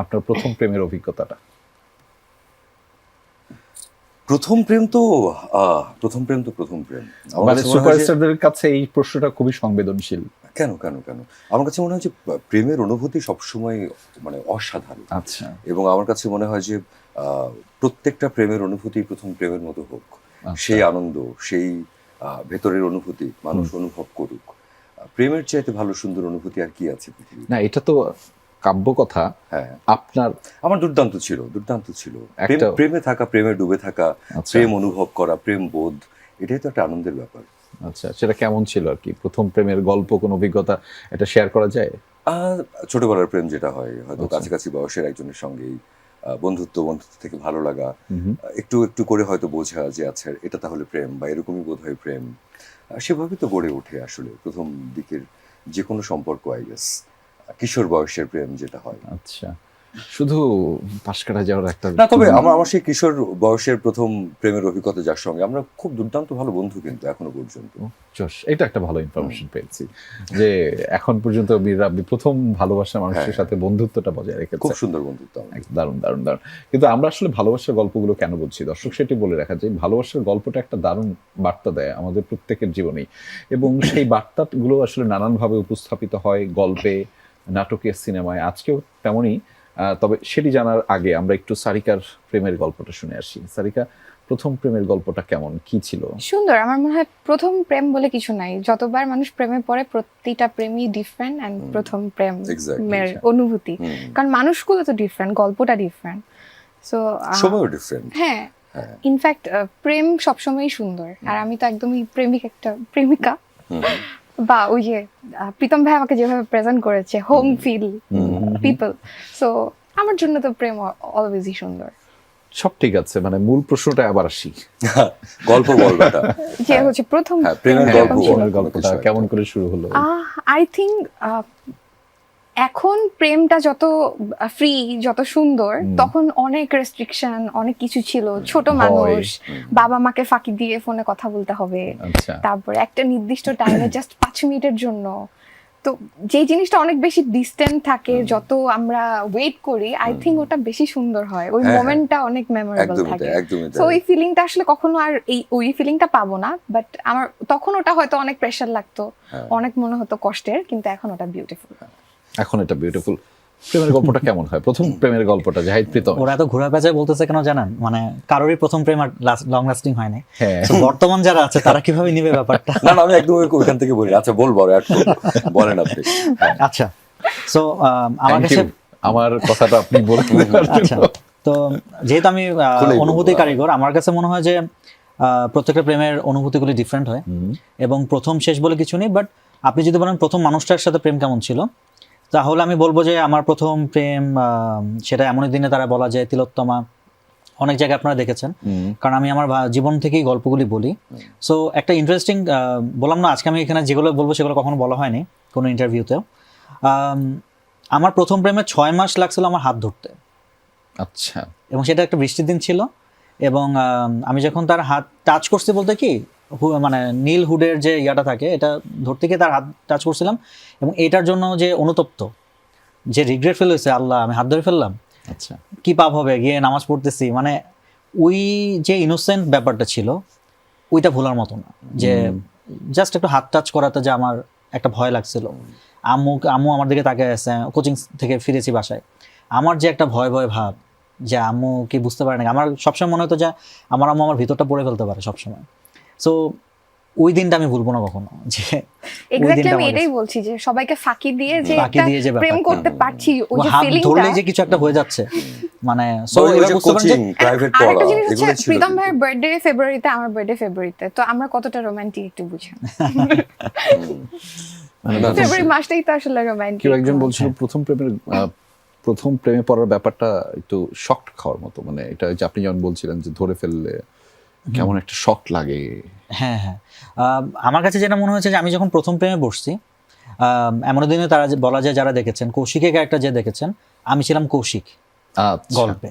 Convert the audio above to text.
আপনার প্রথম প্রেমের অভিজ্ঞতাটা? প্রথম প্রেম তো প্রথম প্রেম তো প্রথম প্রেম। আমার মানে কাছে মনে হয় যে সুপারস্টারদের কাছে এই প্রশ্নটা খুবই সংবেদনশীল। কেন কেন কেন আমার কাছে মনে হয় যে প্রেমের অনুভূতি সবসময় মানে অসাধারণ। আচ্ছা এবং আমার কাছে মনে হয় যে প্রত্যেকটা প্রেমের অনুভূতি প্রথম প্রেমের মতো হোক, আচ্ছা। সেই আনন্দ, সেই ভেতরের অনুভূতি মানুষ অনুভব করুক। প্রেমের চাইতে ভালো সুন্দর অনুভূতি আর কি আছে পৃথিবীতে? না, এটা তো কাব্য কথা। হ্যাঁ, আপনার আমার দুর্দান্ত ছিল, দুর্দান্ত ছিল। একটা প্রেমে থাকা, প্রেমে ডুবে থাকা, আচ্ছা প্রেম অনুভব করা, প্রেম বোধ, এটাই তো একটা আনন্দের ব্যাপার। আচ্ছা, সেটা কেমন ছিল আর কি? প্রথম প্রেমের গল্প, কোন অভিজ্ঞতা এটা শেয়ার করা যায়? ছোটবেলার প্রেম যেটা হয় হয়তো আচ্ছা। কাছাকাছি বয়সের একজনের সঙ্গেই বন্ধুত্ব বন্ধুত্ব থেকে ভালো লাগা, হুম। একটু একটু করে হয়তো বোঝা যে আচ্ছা এটা তাহলে প্রেম বা এরকমই বোধ হয় প্রেম। সেভাবে তো গড়ে ওঠে আসলে প্রথম দিকের যে কোনো সম্পর্ক, আই গেস কিশোর বয়সের প্রেম যেটা হয়। আচ্ছা, শুধু পাশ কাটা যাওয়ার একটা না, তবে আমার আমার সেই কিশোর বয়সের প্রথম প্রেমের অভিজ্ঞতা যার সঙ্গে আমরা খুব দুর্দান্ত ভালো বন্ধু কিন্তু এখনো পর্যন্ত। জোশ, এটা একটা ভালো ইনফরমেশন পেয়েছি যে এখন পর্যন্ত মীর রাব্বি প্রথম ভালোবাসা মানুষের হ্যাঁ। সাথে বন্ধুত্বটা বজায় খুব রেখেছে। সুন্দর বন্ধুত্ব আমাদের। দারুণ দারুণ দারুণ। কিন্তু আমরা আসলে ভালোবাসার গল্পগুলো কেন বলছি, দর্শক সেটি বলে রাখা যে ভালোবাসার গল্পটা একটা দারুণ বার্তা দেয় আমাদের প্রত্যেকের জীবনেই, এবং সেই বার্তাগুলো আসলে নানানভাবে উপস্থাপিত হয় গল্পে, নাটকে, সিনেমায়, আজকেও তেমনই। তবে সেটি জানার আগে আমরা একটু সারিকার প্রেমের গল্পটা শুনে আসি। সারিকা, প্রথম প্রেমের গল্পটা কেমন, কি ছিল? সুন্দর। আমার মনে হয় প্রথম প্রেম বলে কিছু নাই, যতবার মানুষ প্রেমে পড়ে প্রতিটা প্রেমই ডিফারেন্ট অ্যান্ড প্রথম Exactly. প্রেমের অনুভূতি, কারণ মানুষগুলো তো ডিফারেন্ট, গল্পটা ডিফারেন্ট। সো সময়ও ডিফারেন্ট। হ্যাঁ, ইনফ্যাক্ট প্রেম সবসময়ই সুন্দর। আর আমি তো একদমই প্রেমিকা, বা ওই যে প্রীতম ভাই আমাকে যেভাবে প্রেজেন্ট করেছে, হোম ফিল পিপল, সো আমার জন্য তো প্রেম অলওয়েজই সুন্দর। সব ঠিক আছে, মানে মূল প্রশ্নটা আবার আসি। গল্প বলবাটা যে হচ্ছে প্রথম হ্যাঁ, প্রেমের প্রেম গল্প কেমন ছিল? প্রেমের গল্পটা কেমন করে শুরু হলো? আই থিঙ্ক এখন প্রেমটা যত ফ্রি, যত সুন্দর, তখন অনেক রেস্ট্রিকশন, অনেক কিছু ছিল। ছোট মানুষ, বাবা মাকে ফাঁকি দিয়ে ফোনে কথা বলতে হবে, আচ্ছা, তারপরে একটা নির্দিষ্ট টাইমে জাস্ট 5 মিনিটের জন্য। তো যে জিনিসটা অনেক বেশি ডিস্টেন্ট থাকে, যত আমরা ওয়েট করি, আই থিঙ্ক ওটা বেশি সুন্দর হয়, ওই হ্যাঁ, মোমেন্টটা অনেক মেমোরেবল একদমই থাকে। তাই, একদমই তো তাই। ওই ফিলিংটা আসলে কখনো আর ওই ফিলিংটা পাবো না, বাট আমার তখন ওটা হয়তো অনেক প্রেশার লাগতো, অনেক মনে হতো কষ্টের, কিন্তু এখন ওটা বিউটিফুল। এখন এটা বিউটিফুল। প্রেমের গল্পটা কেমন হয়, প্রথম প্রেমের গল্পটা? জাহিদ প্রীতম। ওরা এত ঘোরা পেঁচায় বলতেছে কেন জানেন? মানে কারোরই প্রথম প্রেম আর লং লাস্টিং হয় না। হ্যাঁ। So, বর্তমান যারা আছে তারা কিভাবে নিবে ব্যাপারটা? না না, আমি একদম ওইখান থেকে বলি। আচ্ছা, বলবো আর add করবো। বলেন আপনি। আচ্ছা, সো আমার Thank কাছে you, আমার কথাটা আপনি বলতে আচ্ছা, তো যেহেতু আমি খুলেই বলবো। অনুভূতি কারিগর, আমার কাছে মনে হয় যে প্রত্যেকটা প্রেমের অনুভূতিগুলি ডিফারেন্ট হয়, এবং প্রথম শেষ বলে কিছু নেই। বাট আপনি যদি বলেন প্রথম মানুষটার সাথে প্রেম কেমন ছিল, তাহলে আমি বলবো যে আমার প্রথম প্রেম সেটা এমনই দিনে তারা বলা যায় তিলোত্তমা, অনেক জায়গায় আপনারা দেখেছেন, কারণ আমি আমার জীবন থেকেই গল্পগুলি বলি। সো একটা ইন্টারেস্টিং, বললাম না আজকে আমি এখানে যেগুলো বলবো সেগুলো কখনো বলা হয়নি কোনো ইন্টারভিউতেও। আমার প্রথম প্রেমে 6 মাস লাগছিল আমার হাত ধরতে, আচ্ছা, এবং সেটা একটা বৃষ্টির দিন ছিল। এবং আমি যখন তার হাত টাচ করছি, বলতে কি মানে নীল হুডের যে ইয়াটা থাকে, এটা ধরতে গিয়ে তার হাত টাচ করছিলাম, এবং এটার জন্য যে অনুতপ্ত, যে রিগ্রেট ফিল হয়েছে, আল্লাহ আমি হাত ধরে ফেললাম, আচ্ছা, কি পাপ হবে, গিয়ে নামাজ পড়তেছি, মানে ওই যে ইনোসেন্ট ব্যাপারটা ছিল, ওইটা ভোলার মতো না। যে জাস্ট একটু হাত টাচ করাতে যে আমার একটা ভয় লাগছিল, আম্মু আমার দিকে তাকিয়ে আছে, কোচিং থেকে ফিরেছি বাসায়, আমার যে একটা ভয় ভয় ভাব, যে আম্মু কি বুঝতে পারে না, আমার সবসময় মনে হতো যে আমার আম্মু আমার ভিতরটা পড়ে ফেলতে পারে সবসময়। সো ওই দিনটা আমি ভুলবো না কখনো, যে এক্স্যাক্টলি আমি এটাই বলছি, যে সবাইকে ফাঁকি দিয়ে যে ফাঁকি একটা দিয়ে যে প্রেম ব্যাপারটা, করতে পারছি, ওই যে হাত ফিলিংটা। ধরলেই যে কিছু একটা হয়ে যাচ্ছে, মানে সো ওই এরা যে বুঝতে পারেন যে কোচিং, প্রাইভেট আরেকটা পড়া, জিনিস হচ্ছে, এগুলো ছিল প্রীতম কিন্তু। ভাইয়ের বার্থডে ফেব্রুয়ারিতে, আমার বার্থডে ফেব্রুয়ারিতে, তো আমরা কতটা রোমান্টিক একটু বুঝেন। ফেব্রুয়ারি মাসটাই তো আসলে রোমান্টিক। কেউ একজন বলছিল প্রথম প্রেমে পড়ার ব্যাপারটা একটু শক্ট খাওয়ার মতো, মানে এটা যে আপনি যেমন বলছিলেন যে ধরে ফেললে কেমন একটা শক লাগে। হ্যাঁ হ্যাঁ, আমার কাছে যেটা মনে হয়েছে যে আমি যখন প্রথম প্রেমে বসছি, এমন দিনে তারা বলা যায় যারা দেখেছেন, কৌশিকের ক্যারেক্টার যে দেখেছেন, আমি ছিলাম কৌশিক আচ্ছা, গল্পে।